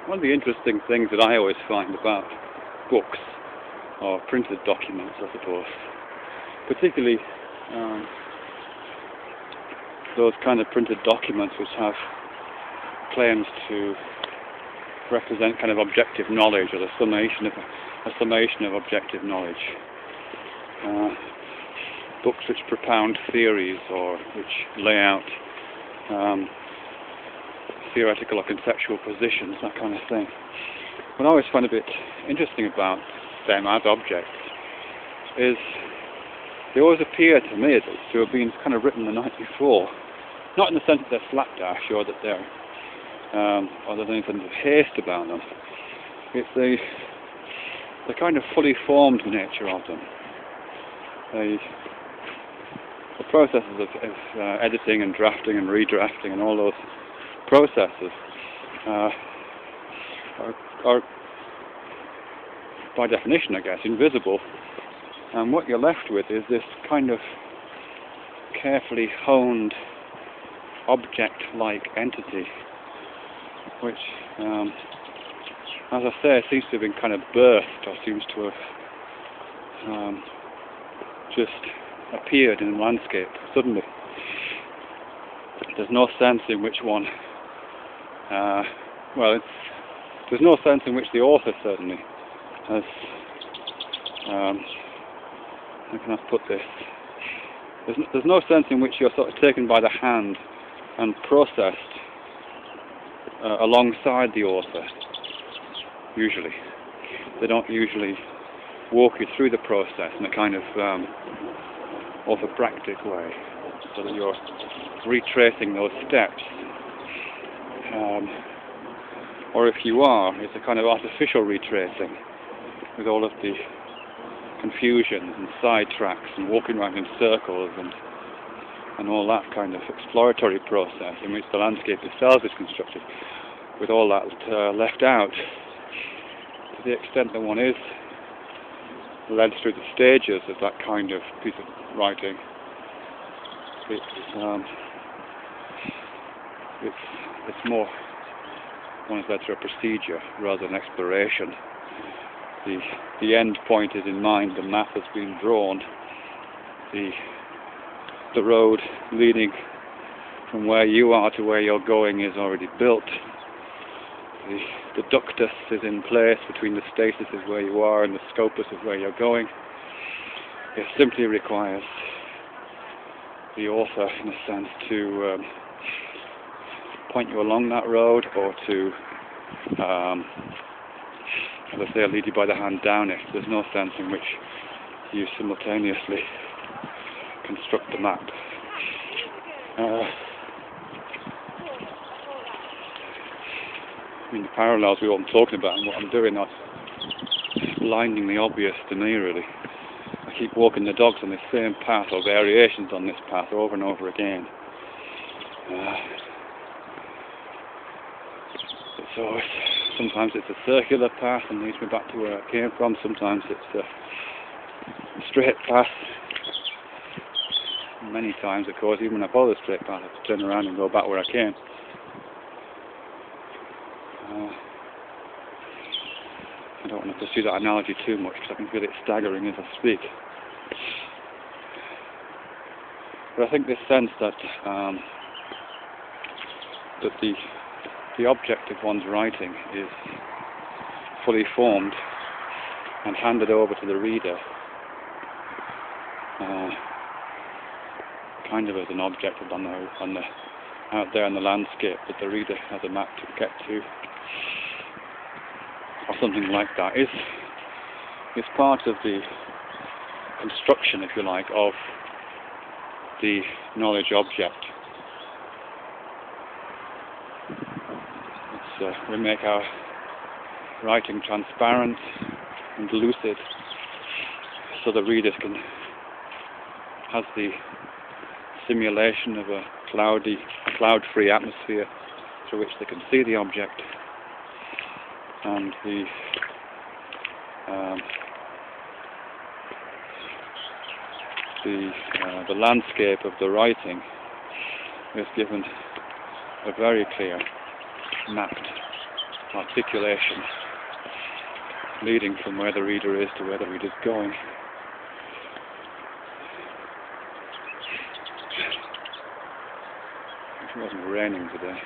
One of the interesting things that I always find about books, or printed documents, I suppose, particularly those kind of printed documents which have claims to represent kind of objective knowledge, or the summation of objective knowledge. Books which propound theories, or which lay out theoretical or conceptual positions, that kind of thing. What I always find a bit interesting about them as objects is they always appear to me to have been kind of written the night before. Not in the sense that they're slapdash or that they're or there's anything of haste about them. It's the kind of fully formed nature of them. The processes of editing and drafting and redrafting and all those processes are by definition, I guess, invisible. And what you're left with is this kind of carefully honed object-like entity, which, as I say, seems to have been kind of birthed, or seems to have just appeared in the landscape suddenly. There's no sense in which one, there's no sense in which the author certainly has, how can I put this? There's no sense in which you're sort of taken by the hand and processed alongside the author, usually. They don't usually walk you through the process in a kind of orthopractic way, so that you're retracing those steps. Or if you are, it's a kind of artificial retracing, with all of the confusions and sidetracks and walking around in circles and all that kind of exploratory process in which the landscape itself is constructed, with all that left out, to the extent that one is led through the stages of that kind of piece of writing. It's more, one is led through a procedure rather than exploration. The end point is in mind, the map has been drawn, the road leading from where you are to where you're going is already built. The ductus is in place between the stasis is where you are and the scopus is where you're going. It simply requires the author, in a sense, to point you along that road, or to, as I say, lead you by the hand down it. There's no sense in which you simultaneously construct the map. The parallels we were talking about and what I'm doing are blindingly obvious to me, really. I keep walking the dogs on this same path, or variations on this path, over and over again. Sometimes it's a circular path and leads me back to where I came from. Sometimes it's a straight path. Many times, of course, even when I follow the straight path, I have to turn around and go back where I came. I don't want to pursue that analogy too much, because I can feel it staggering as I speak. But I think this sense that the object of one's writing is fully formed and handed over to the reader, kind of as an object out there in the landscape that the reader has a map to get to, or something like that, is part of the construction, if you like, of the knowledge object. We make our writing transparent and lucid, so the readers has the simulation of a cloud-free atmosphere through which they can see the object, and the landscape of the writing is given a very clear, mapped articulation leading from where the reader is to where the reader's going. It wasn't raining today.